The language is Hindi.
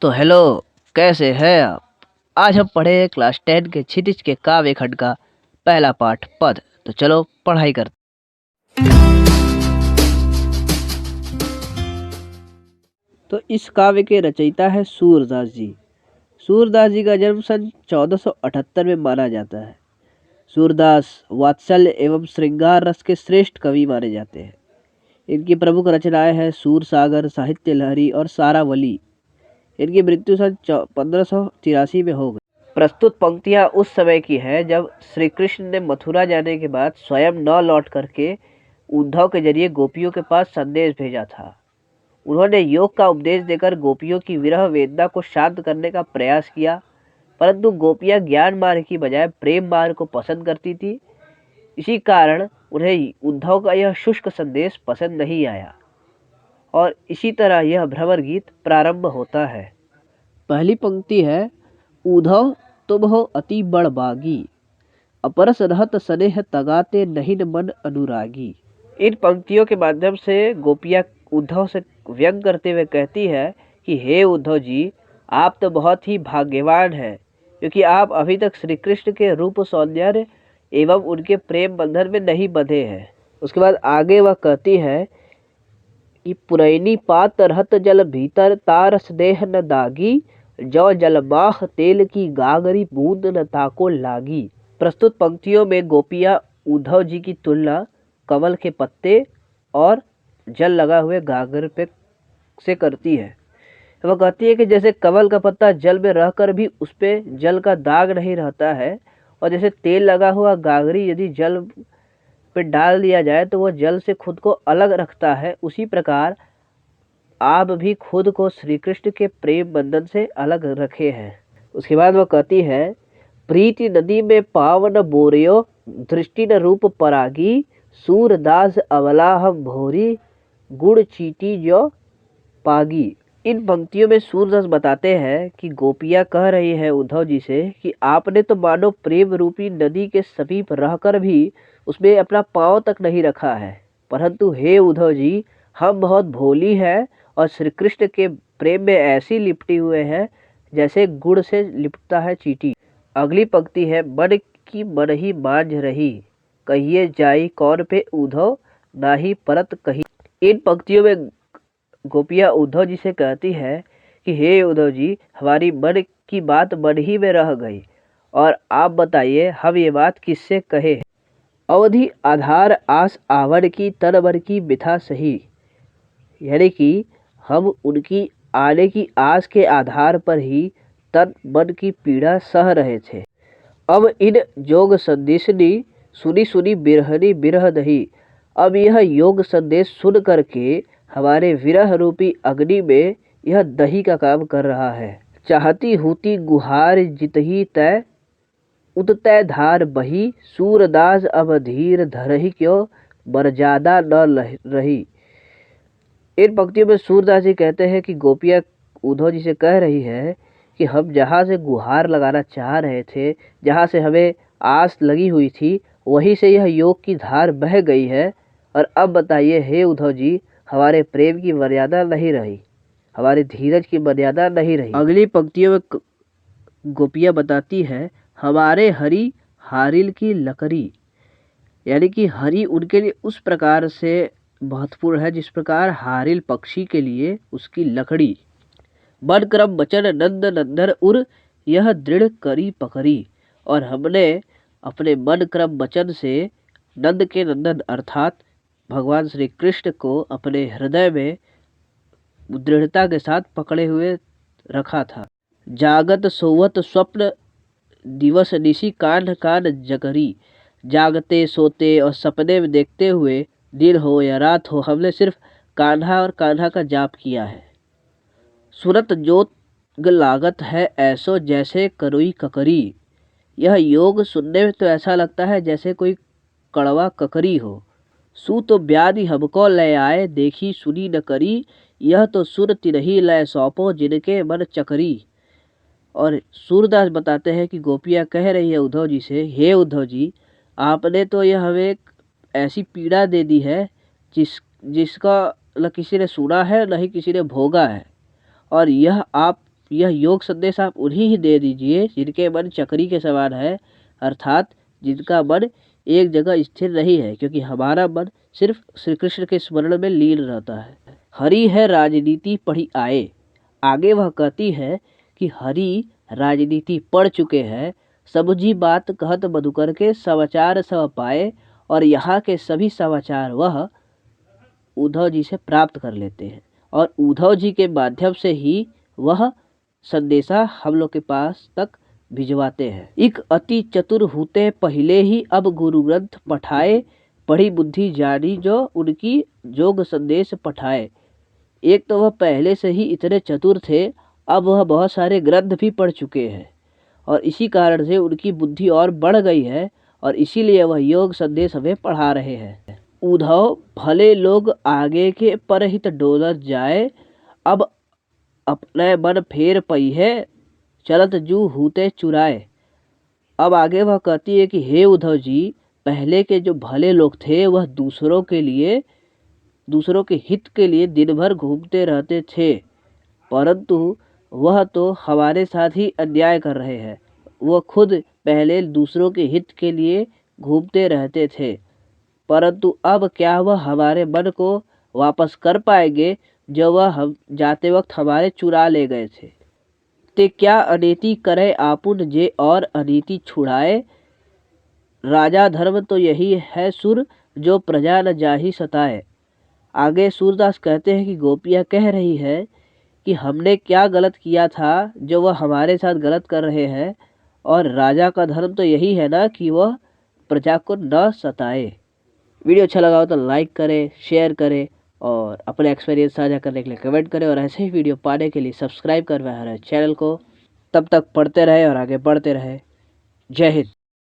तो हेलो, कैसे हैं आप। आज हम पढ़े क्लास 10 के क्षितिज के काव्य खंड का पहला पाठ पद। तो चलो पढ़ाई करते। तो इस काव्य के रचयिता है सूरदास जी। सूरदास जी का जन्म सन 1478 में माना जाता है। सूरदास वात्सल्य एवं श्रृंगार रस के श्रेष्ठ कवि माने जाते हैं। इनकी प्रमुख रचनाएं हैं सूर सागर, साहित्य लहरी और सारावली। इनकी मृत्यु सन 1583 में हो गई। प्रस्तुत पंक्तियां उस समय की है जब श्री कृष्ण ने मथुरा जाने के बाद स्वयं न लौट करके उद्धव के जरिए गोपियों के पास संदेश भेजा था। उन्होंने योग का उपदेश देकर गोपियों की विरह वेदना को शांत करने का प्रयास किया, परंतु गोपियां ज्ञान मार्ग की बजाय प्रेम मार्ग को पसंद करती थी। इसी कारण उन्हें उद्धव का यह शुष्क संदेश पसंद नहीं आया और इसी तरह यह भ्रमर गीत प्रारंभ होता है। पहली पंक्ति है, उद्धव तुम हो अति बड़बागी, अपरस रहत स्नेह तगाते नहीं न मन अनुरागी। इन पंक्तियों के माध्यम से गोपियां उद्धव से व्यंग करते हुए कहती है कि हे उद्धव जी, आप तो बहुत ही भाग्यवान हैं, क्योंकि आप अभी तक श्री कृष्ण के रूप सौंदर्य एवं उनके प्रेम बंधन में नहीं बंधे हैं। उसके बाद आगे वह कहती है कि पुरैनी पात रहत जल भीतर तार स्नेह न दागी, जौ जलमाह तेल की गागरी बूंद न ताको लागी। प्रस्तुत पंक्तियों में गोपियां उद्धव जी की तुलना कमल के पत्ते और जल लगा हुए गागर पे से करती है। वह कहती है कि जैसे कमल का पत्ता जल में रहकर भी उस पे जल का दाग नहीं रहता है, और जैसे तेल लगा हुआ गागरी यदि जल पे डाल दिया जाए तो वह जल से खुद को अलग रखता है, उसी प्रकार आप भी खुद को श्री कृष्ण के प्रेम बंधन से अलग रखे हैं। उसके बाद वह कहती है, प्रीति नदी में पावन बोरियो, दृष्टि न रूप परागी, सूरदास अवला हम भोरी, गुड़ चीटी जो पागी। इन पंक्तियों में सूरदास बताते हैं कि गोपियां कह रही है उद्धव जी से कि आपने तो मानो प्रेम रूपी नदी के समीप रहकर भी उसमें अपना पांव तक नहीं रखा है, परंतु हे उद्धव जी, हम बहुत भोली हैं और श्री कृष्ण के प्रेम में ऐसी लिपटी हुए हैं जैसे गुड़ से लिपटता है चीटी। अगली पंक्ति है, मन की मन ही मांझ रही, कहिए जाई कौन पे उद्धव, ना ही परत कही। इन पंक्तियों में गोपियां उद्धव जी से कहती है कि हे उद्धव जी, हमारी मन की बात मन ही में रह गई, और आप बताइए हम ये बात किससे कहे। अवधि आधार आस आवर की तन भर की बिथा सही, यानी कि हम उनकी आने की आस के आधार पर ही तन मन की पीड़ा सह रहे थे। अब इन जोग संदेशनी सुनी सुनी बिरहनी बिरह दही, अब यह योग संदेश सुन करके हमारे विरह रूपी अग्नि में यह दही का काम कर रहा है। चाहती हूती गुहार जितही तय, उततय धार बही, सूरदास अब धीर धरही क्यों, मर्यादा न रही। इन पंक्तियों में सूरदास जी कहते हैं कि गोपियां उद्धव जी से कह रही है कि हम जहाँ से गुहार लगाना चाह रहे थे, जहाँ से हमें आस लगी हुई थी, वहीं से यह योग की धार बह गई है, और अब बताइए हे उद्धव जी, हमारे प्रेम की मर्यादा नहीं रही, हमारे धीरज की मर्यादा नहीं रही। अगली पंक्तियों में गोपियां बताती है, हमारे हरि हारिल की लकड़ी, यानी कि हरि उनके लिए उस प्रकार से महत्वपूर्ण है जिस प्रकार हारिल पक्षी के लिए उसकी लकड़ी। मन क्रम बचन नंद नंदन उर, यह दृढ़ करी पकड़ी, और हमने अपने मन क्रम वचन से नंद के नंदन अर्थात भगवान श्री कृष्ण को अपने हृदय में दृढ़ता के साथ पकड़े हुए रखा था। जागत सोवत स्वप्न दिवस निशी कान कान जगरी, जागते सोते और सपने में देखते हुए दिन हो या रात हो, हमने सिर्फ कान्हा और कान्हा का जाप किया है। सुरत जोग लागत है ऐसो जैसे करुई ककरी, यह योग सुनने में तो ऐसा लगता है जैसे कोई कड़वा ककरी हो। सू तो ब्याधि हमको ले आए, देखी सुनी न करी, यह तो सुर तिरही लय सौंपो जिनके मन चकरी। और सूरदास बताते हैं कि गोपियां कह रही है उद्धव जी से, हे उद्धव जी, आपने तो यह हमें एक ऐसी पीड़ा दे दी है जिसका न किसी ने सुना है न ही किसी ने भोगा है, और यह आप यह योग संदेश आप उन्हीं ही दे दीजिए जिनके मन चक्री के समान है, अर्थात जिनका मन एक जगह स्थिर नहीं है, क्योंकि हमारा मन सिर्फ श्री कृष्ण के स्मरण में लीन रहता है। हरि है राजनीति पढ़ी आए। आगे वह कहती है कि हरि राजनीति पढ़ चुके हैं, समझी बात कहत मधुकर के समाचार सब पाए, और यहाँ के सभी समाचार वह उद्धव जी से प्राप्त कर लेते हैं और उद्धव जी के माध्यम से ही वह संदेशा हम लोग के पास तक भिजवाते हैं। एक अति चतुर होते पहले ही अब गुरु ग्रंथ पठाए, पढ़ी बुद्धि जानी जो उनकी जोग संदेश पठाए। एक तो वह पहले से ही इतने चतुर थे, अब वह बहुत सारे ग्रंथ भी पढ़ चुके हैं और इसी कारण से उनकी बुद्धि और बढ़ गई है और इसीलिए वह योग संदेश हमें पढ़ा रहे हैं। उद्धव भले लोग आगे के परहित डोलत जाए, अब अपने मन फेर पई है, चलत जू हूते चुराए। अब आगे वह कहती है कि हे उद्धव जी, पहले के जो भले लोग थे वह दूसरों के हित के लिए दिन भर घूमते रहते थे, परंतु वह तो हमारे साथ ही अन्याय कर रहे हैं। वह खुद पहले दूसरों के हित के लिए घूमते रहते थे, परंतु अब क्या वह हमारे मन को वापस कर पाएंगे जो वह हम जाते वक्त हमारे चुरा ले गए थे। ते क्या अनीति करे आपुन जे और अनीति छुड़ाए, राजा धर्म तो यही है सुर जो प्रजा न जाहि सताए। आगे सूरदास कहते हैं कि गोपियाँ कह रही है कि हमने क्या गलत किया था जो वह हमारे साथ गलत कर रहे हैं, और राजा का धर्म तो यही है ना कि वह प्रजा को न सताए। वीडियो अच्छा लगा हो तो लाइक करें, शेयर करें और अपने एक्सपीरियंस साझा करने के लिए कमेंट करें, और ऐसे ही वीडियो पाने के लिए सब्सक्राइब करवाएं हमारे चैनल को। तब तक पढ़ते रहे और आगे बढ़ते रहे। जय हिंद।